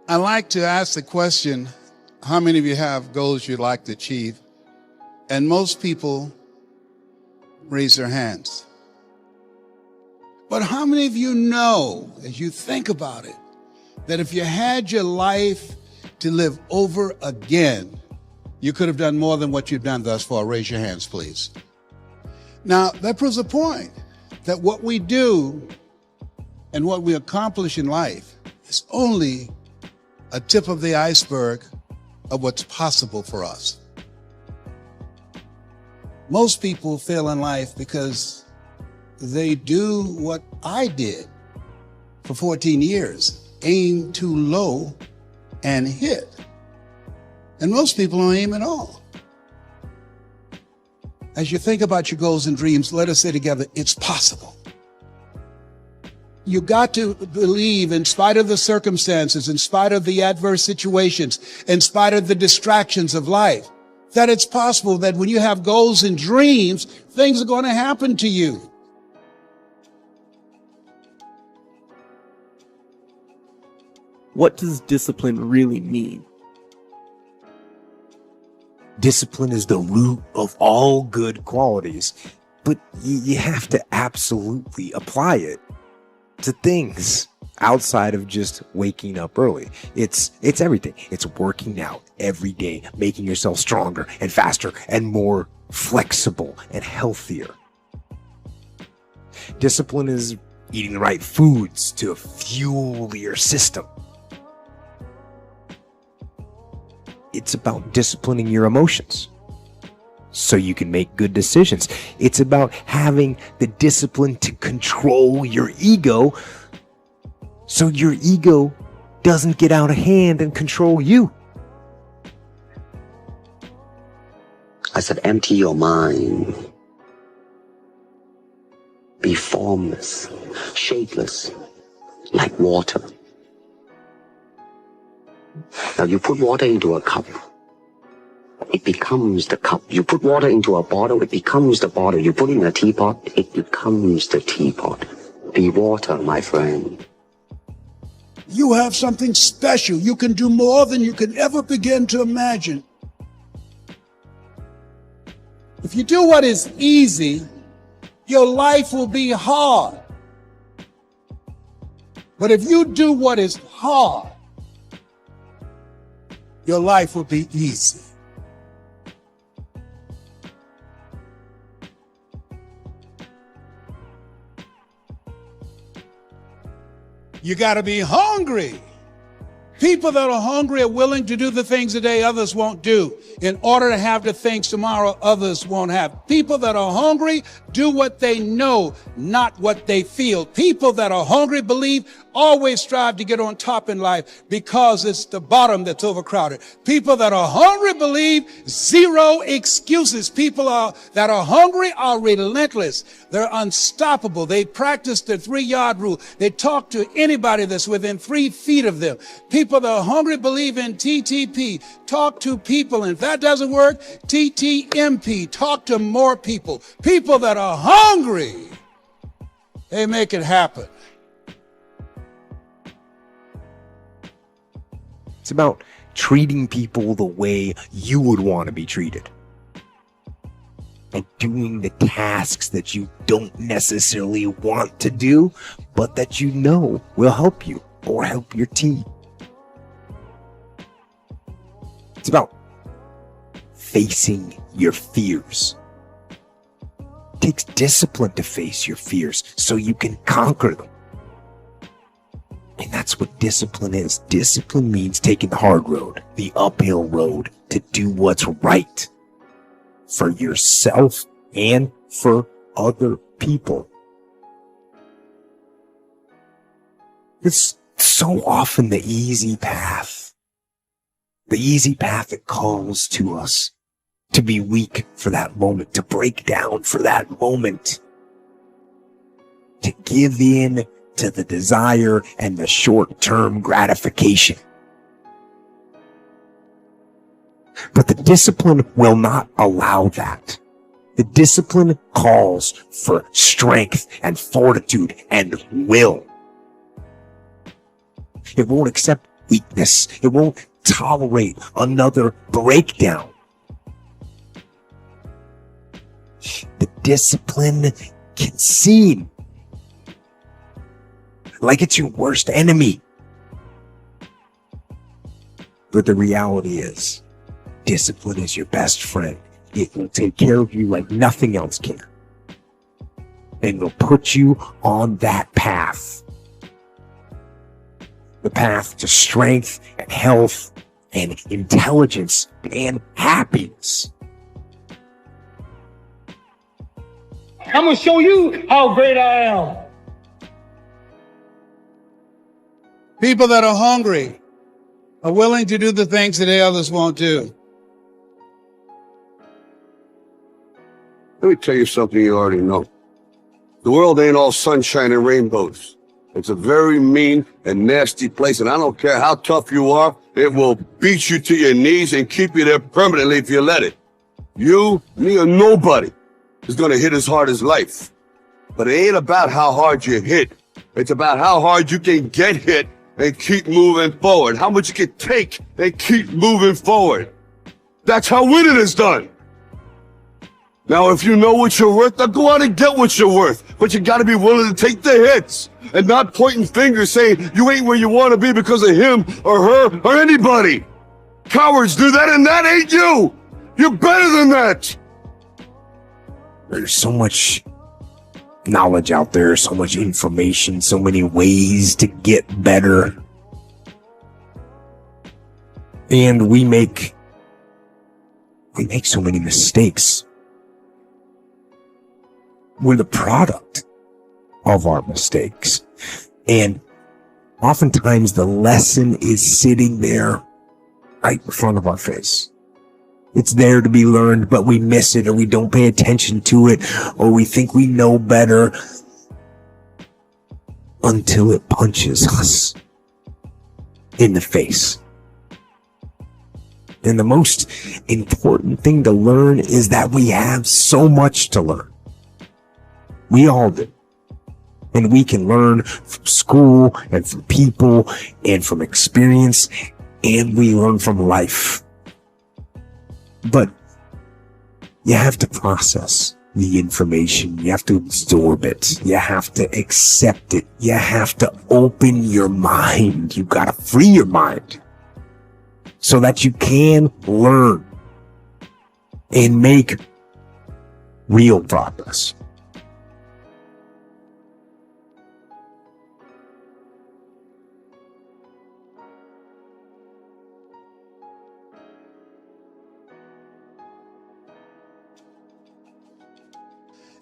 I like to ask the question, how many of you have goals you'd like to achieve? And most people raise their hands. But how many of you know, as you think about it, that if you had your life to live over again, you could have done more than what you've done thus far? Raise your hands, please. Now, that proves a point that what we do and what we accomplish in life is only a tip of the iceberg of what's possible for us. Most people fail in life because they do what I did for 14 years, aim too low and hit. And most people don't aim at all. As you think about your goals and dreams, let us say together, it's possible. You got to believe, in spite of the circumstances, in spite of the adverse situations, in spite of the distractions of life, that it's possible that when you have goals and dreams, things are going to happen to you. What does discipline really mean? Discipline is the root of all good qualities, but you have to absolutely apply it to things outside of just waking up early. It's everything. It's working out every day, making yourself stronger and faster and more flexible and healthier. Discipline is eating the right foods to fuel your system. It's about disciplining your emotions so you can make good decisions. It's about having the discipline to control your ego so your ego doesn't get out of hand and control you. I said, empty your mind. Be formless, shapeless, like water. Now you put water into a cup, it becomes the cup. You put water into a bottle, it becomes the bottle. You put it in a teapot, it becomes the teapot. Be water, my friend. You have something special. You can do more than you can ever begin to imagine. If you do what is easy, your life will be hard. But if you do what is hard, your life will be easy. You got to be hungry. People that are hungry are willing to do the things today others won't do in order to have the things tomorrow others won't have. People that are hungry do what they know, not what they feel. People that are hungry believe, always strive to get on top in life because it's the bottom that's overcrowded. People that are hungry believe, zero excuses. People that are hungry are relentless. They're unstoppable. They practice the 3-yard rule. They talk to anybody that's within 3 feet of them. People that are hungry believe in TTP. Talk to people. And if that doesn't work, TTMP. Talk to more people. People that are hungry, they make it happen. It's about treating people the way you would want to be treated. And doing the tasks that you don't necessarily want to do, but that you know will help you or help your team. It's about facing your fears. It takes discipline to face your fears so you can conquer them. And that's what discipline is. Discipline means taking the hard road, the uphill road, to do what's right for yourself and for other people. It's so often the easy path that calls to us to be weak for that moment, to break down for that moment, to give in to the desire and the short-term gratification. But the discipline will not allow that. The discipline calls for strength and fortitude and will. It won't accept weakness. It won't tolerate another breakdown. The discipline can seem like it's your worst enemy. But the reality is, discipline is your best friend. It will take care of you like nothing else can. And will put you on that path. The path to strength and health and intelligence and happiness. I'm going to show you how great I am. People that are hungry are willing to do the things that others won't do. Let me tell you something you already know. The world ain't all sunshine and rainbows. It's a very mean and nasty place, and I don't care how tough you are, it will beat you to your knees and keep you there permanently if you let it. You, me, or nobody is going to hit as hard as life. But it ain't about how hard you hit. It's about how hard you can get hit and keep moving forward. How much you can take and keep moving forward. That's how winning is done. Now, if you know what you're worth, now go out and get what you're worth. But you gotta be willing to take the hits and not pointing fingers saying you ain't where you want to be because of him or her or anybody. Cowards do that, and that ain't you. You're better than that. There's so much knowledge out there, so much information, so many ways to get better. And we make so many mistakes. We're the product of our mistakes. And oftentimes the lesson is sitting there right in front of our face. It's there to be learned, but we miss it, or we don't pay attention to it, or we think we know better until it punches us in the face. And the most important thing to learn is that we have so much to learn. We all do. And we can learn from school and from people and from experience, and we learn from life. But you have to process the information. You have to absorb it. You have to accept it. You have to open your mind. You gotta free your mind so that you can learn and make real progress.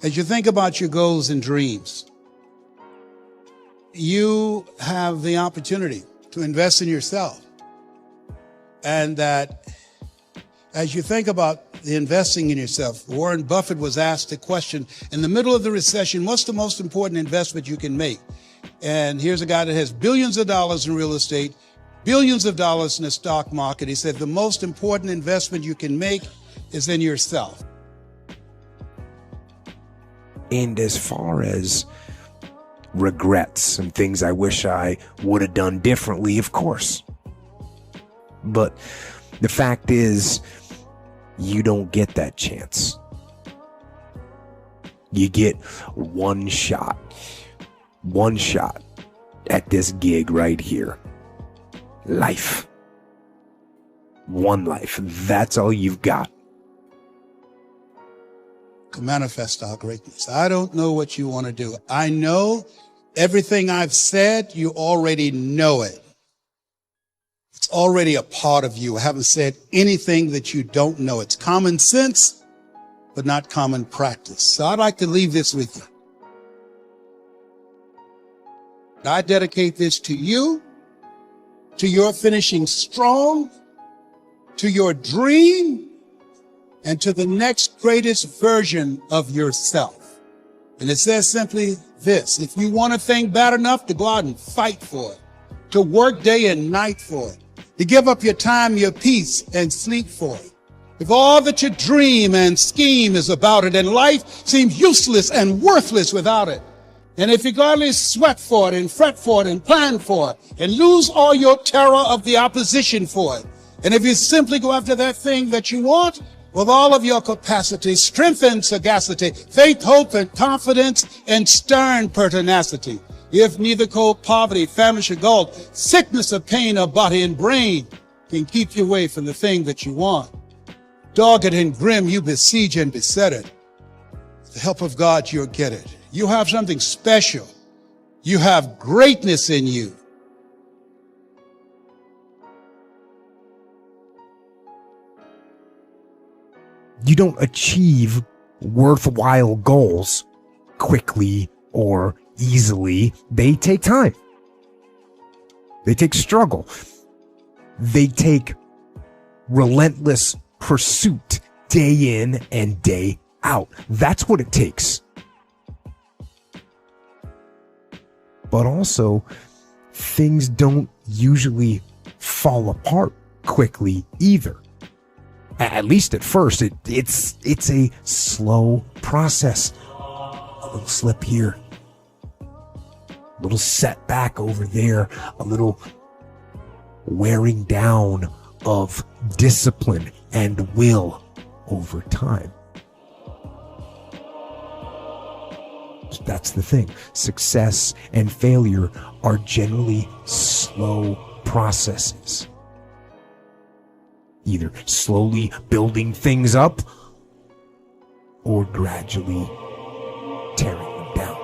As you think about your goals and dreams, you have the opportunity to invest in yourself. And that as you think about the investing in yourself, Warren Buffett was asked a question in the middle of the recession, what's the most important investment you can make? And here's a guy that has billions of dollars in real estate, billions of dollars in the stock market. He said the most important investment you can make is in yourself. And as far as regrets and things I wish I would have done differently, of course. But the fact is, you don't get that chance. You get one shot at this gig right here. Life. One life. That's all you've got. To manifest our greatness. I don't know what you want to do. I know everything I've said, you already know it. It's already a part of you. I haven't said anything that you don't know. It's common sense, but not common practice. So I'd like to leave this with you. I dedicate this to you, to your finishing strong, to your dream, and to the next greatest version of yourself. And it says simply this: if you want a thing bad enough, to go out and fight for it, to work day and night for it, to give up your time, your peace, and sleep for it. If all that you dream and scheme is about it, and life seems useless and worthless without it, And if you gladly sweat for it and fret for it and plan for it and lose all your terror of the opposition for it, and if you simply go after that thing that you want with all of your capacity, strength and sagacity, faith, hope, and confidence, and stern pertinacity, if neither cold poverty, famish, or gold, sickness or pain of body and brain can keep you away from the thing that you want, dogged and grim, you besiege and beset it. With the help of God, you'll get it. You have something special. You have greatness in you. You don't achieve worthwhile goals quickly or easily. They take time. They take struggle. They take relentless pursuit day in and day out. That's what it takes. But also, things don't usually fall apart quickly either. At least at first, it's a slow process. A little slip here, a little setback over there, a little wearing down of discipline and will over time. That's the thing. Success and failure are generally slow processes. Either slowly building things up or gradually tearing them down.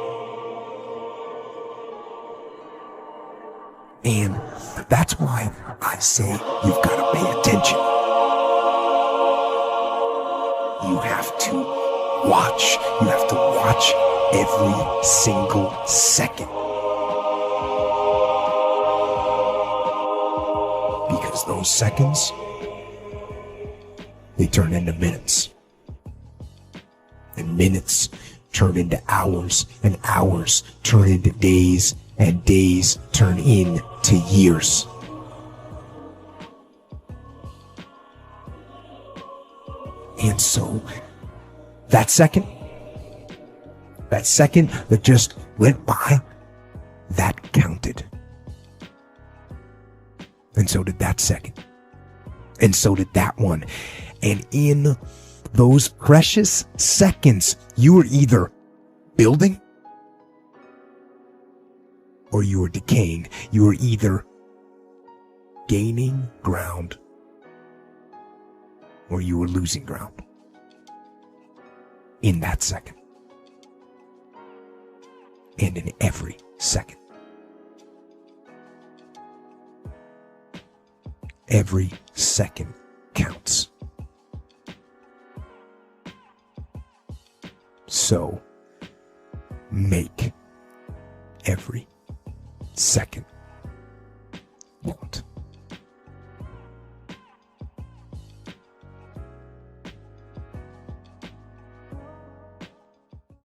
And that's why I say you've got to pay attention. You have to watch. You have to watch every single second. Because those seconds, they turn into minutes. And minutes turn into hours, and hours turn into days, and days turn into years. And so, that second that just went by, that counted. And so did that second. And so did that one. And in those precious seconds, you were either building or you were decaying. You were either gaining ground or you were losing ground in that second. And in every second. Every second counts. So, make every second count.